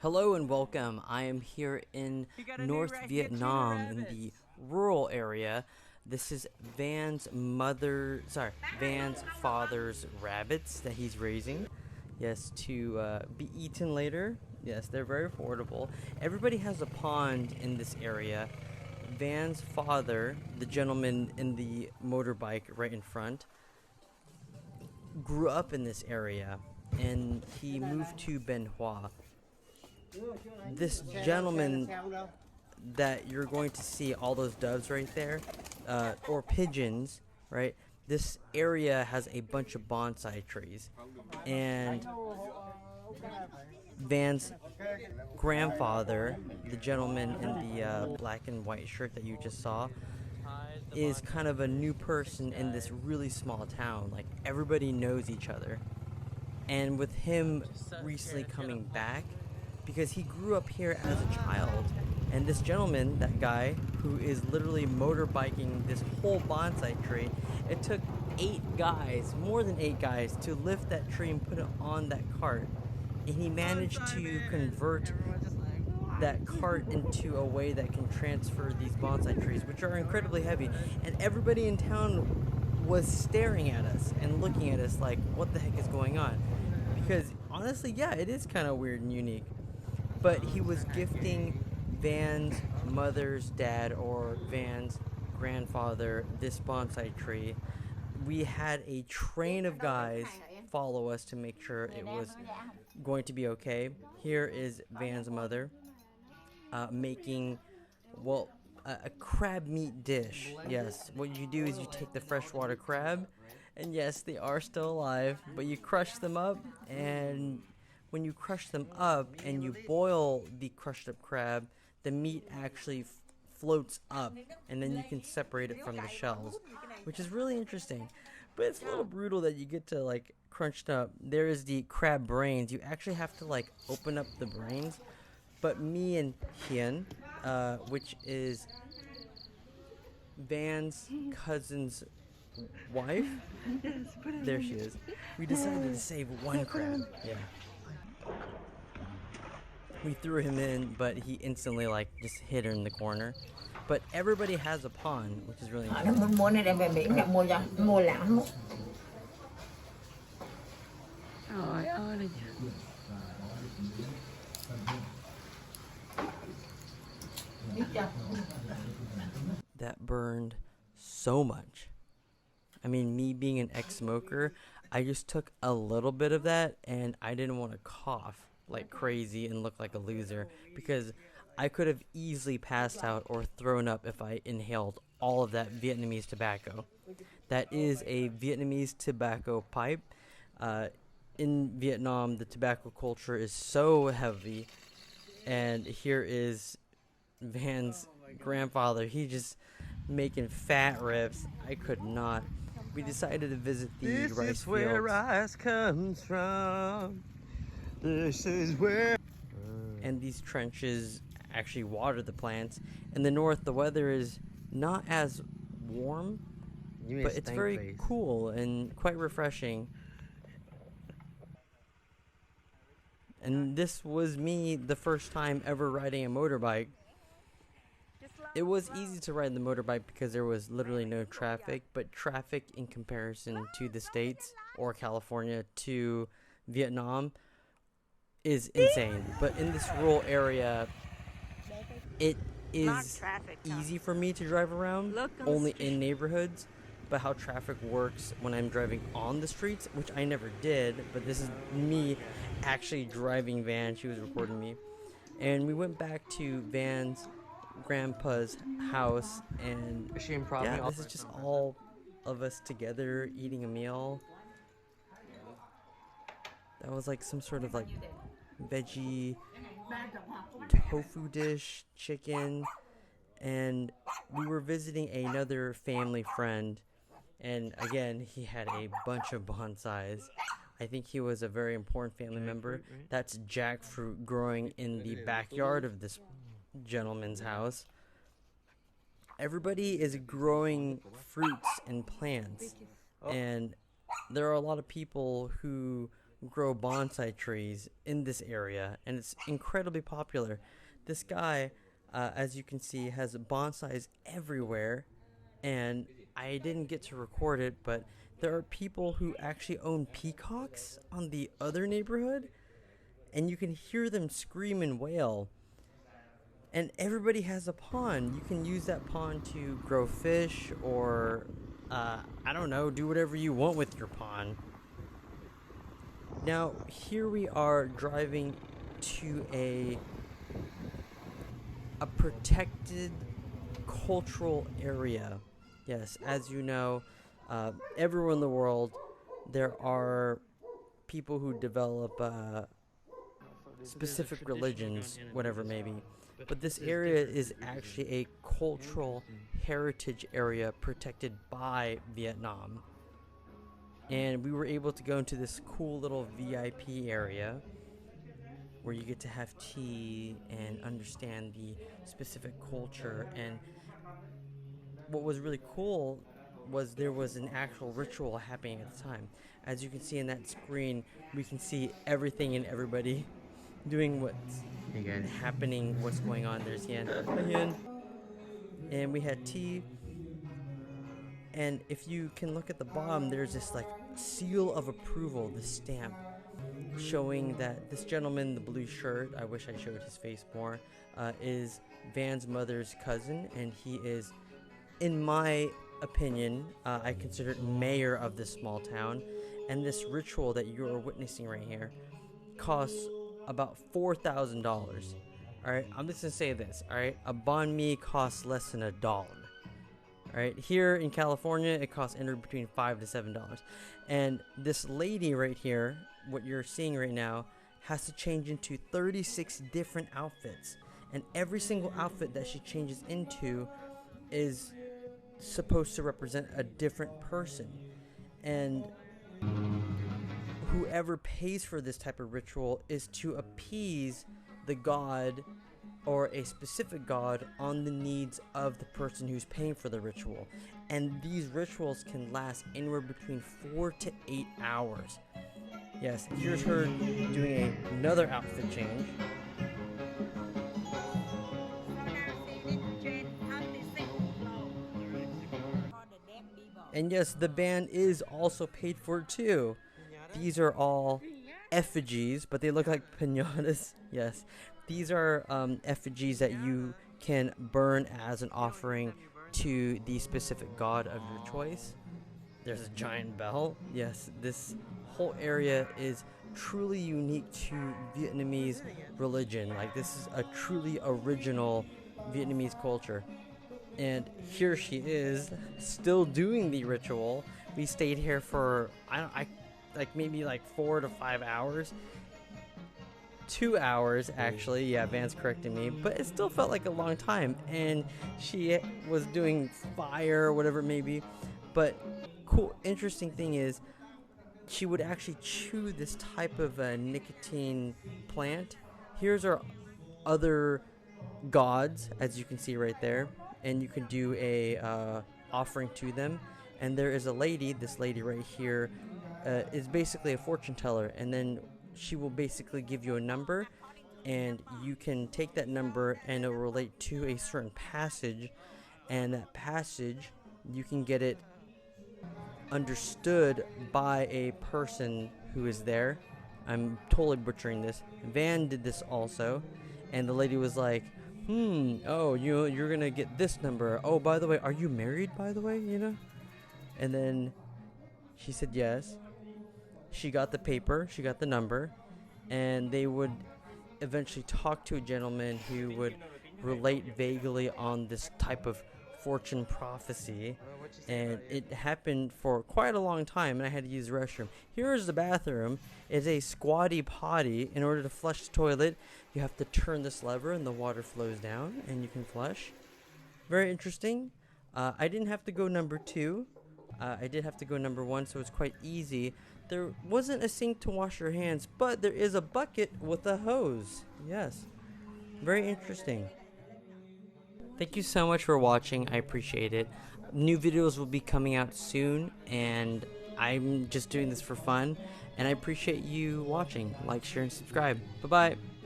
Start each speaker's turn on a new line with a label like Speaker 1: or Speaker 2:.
Speaker 1: Hello and welcome. I am here in North Vietnam in the rural area. This is Van's father's rabbits that he's raising. Yes, to be eaten later. Yes, they're very affordable. Everybody has a pond in this area. Van's father, the gentleman in the motorbike right in front, grew up in this area and he moved to Ben Hoa. This gentleman that you're going to see, all those doves right there, or pigeons, right? This area has a bunch of bonsai trees, and Van's grandfather, the gentleman in the black and white shirt that you just saw, is kind of a new person in this really small town. Like, everybody knows each other. And with him recently coming back, because he grew up here as a child, and this gentleman, that guy, who is literally motorbiking this whole bonsai tree, it took 8 guys, more than 8 guys, to lift that tree and put it on that cart. And he managed to convert that cart into a way that can transfer these bonsai trees, which are incredibly heavy. And everybody in town was staring at us and looking at us like, what the heck is going on? Because honestly, yeah, it is kind of weird and unique. But he was gifting Van's mother's dad, or Van's grandfather, this bonsai tree. We had a train of guys follow us to make sure it was going to be okay. Here is Van's mother making, well, a crab meat dish. Yes, what you do is you take the freshwater crab, and yes, they are still alive, but you crush them up, and when you crush them up and you boil the crushed up crab, the meat actually floats up, and then you can separate it from the shells, which is really interesting. But it's a little brutal that you get to like crunched up. There is the crab brains. You actually have to like open up the brains. But me and Hien, which is Van's cousin's wife, there she is. We decided to save one crab. Yeah. We threw him in, but he instantly like just hid her in the corner. But everybody has a pond, which is really
Speaker 2: Nó
Speaker 1: interesting.
Speaker 2: muốn mua này đem về Mỹ mẹ mua cho mua lắm luôn.
Speaker 3: Trời ơi là
Speaker 1: That burned so much. I mean, me being an ex-smoker, I just took a little bit of that, and I didn't want to cough like crazy and look like a loser, because I could have easily passed out or thrown up if I inhaled all of that Vietnamese tobacco. That is a Vietnamese tobacco pipe. In Vietnam, the tobacco culture is so heavy, and here is Van's grandfather. He just making fat rips. I could not. We decided to visit the
Speaker 4: This
Speaker 1: rice
Speaker 4: is where
Speaker 1: fields,
Speaker 4: rice comes from. This is where.
Speaker 1: and these trenches actually water the plants. In the north, the weather is not as warm, but it's very cool and quite refreshing. And this was me the first time ever riding a motorbike. It was easy to ride the motorbike because there was literally no traffic, but traffic in comparison to the States or California to Vietnam is insane. But in this rural area, it is easy for me to drive around, only in neighborhoods. But how traffic works when I'm driving on the streets, which I never did, but this is me actually driving Van. She was recording me. And we went back to Van's grandpa's house, and
Speaker 4: Is she improv?
Speaker 1: yeah, this is just all of us together eating a meal. That was like some sort of like veggie tofu dish, chicken, and we were visiting another family friend, and again, he had a bunch of bonsais. I think he was a very important family member. That's jackfruit growing in the backyard of this gentleman's house. Everybody is growing fruits and plants, and there are a lot of people who grow bonsai trees in this area, and it's incredibly popular. This guy, as you can see, has bonsais everywhere, and I didn't get to record it, but there are people who actually own peacocks on the other neighborhood, and you can hear them scream and wail. And everybody has a pond. You can use that pond to grow fish or, I don't know, do whatever you want with your pond. Now, here we are driving to a protected cultural area. Yes, as you know, everywhere in the world, there are people who develop specific religions, whatever it may be. But this area is actually a cultural heritage area protected by Vietnam. And we were able to go into this cool little VIP area where you get to have tea and understand the specific culture. And what was really cool was there was an actual ritual happening at the time. As you can see in that screen, we can see everything and everybody doing what's happening, what's going on. There's Yan. Hi, Yan. And we had tea. And if you can look at the bottom, there's this like seal of approval, the stamp, showing that this gentleman, the blue shirt, I wish I showed his face more, is Van's mother's cousin, and he is, in my opinion, I consider it mayor of this small town. And this ritual that you are witnessing right here costs about $4,000. All right, I'm just gonna say this. All right, a banh mi costs less than $1. All right, here in California, it costs anywhere between $5 to $7. And this lady right here, what you're seeing right now, has to change into 36 different outfits, and every single outfit that she changes into is supposed to represent a different person. And whoever pays for this type of ritual is to appease the god or a specific god on the needs of the person who's paying for the ritual. And these rituals can last anywhere between 4 to 8 hours. Yes, here's her doing another outfit change. And yes, the band is also paid for too. These are all effigies, but they look like piñatas. Yes, these are effigies that you can burn as an offering to the specific god of your choice. There's a giant bell. Yes, this whole area is truly unique to Vietnamese religion. Like, this is a truly original Vietnamese culture. And here she is, still doing the ritual. We stayed here for maybe 4 to 5 hours. 2 hours actually. Yeah, Van's correcting me, but it still felt like a long time. And she was doing fire or whatever it may be. But cool, interesting thing is, she would actually chew this type of nicotine plant. Here's our other gods, as you can see right there, and you can do a offering to them. And there is a lady, this lady right here, is basically a fortune teller, and then she will basically give you a number, and you can take that number and it will relate to a certain passage, and that passage, you can get it understood by a person who is there. I'm totally butchering this. Van did this also, and the lady was like, oh, you're gonna get this number. Oh, by the way, are you married, by the way, And then she said yes. She got the paper, she got the number, and they would eventually talk to a gentleman who would relate vaguely on this type of fortune prophecy. And it happened for quite a long time, and I had to use the restroom. Here is the bathroom. It's a squatty potty. In order to flush the toilet, you have to turn this lever and the water flows down and you can flush. Very interesting. I didn't have to go number 2. I did have to go number 1, so it's quite easy. There wasn't a sink to wash your hands, but there is a bucket with a hose. Yes. Very interesting. Thank you so much for watching. I appreciate it. New videos will be coming out soon, and I'm just doing this for fun. And I appreciate you watching. Like, share, and subscribe. Bye-bye.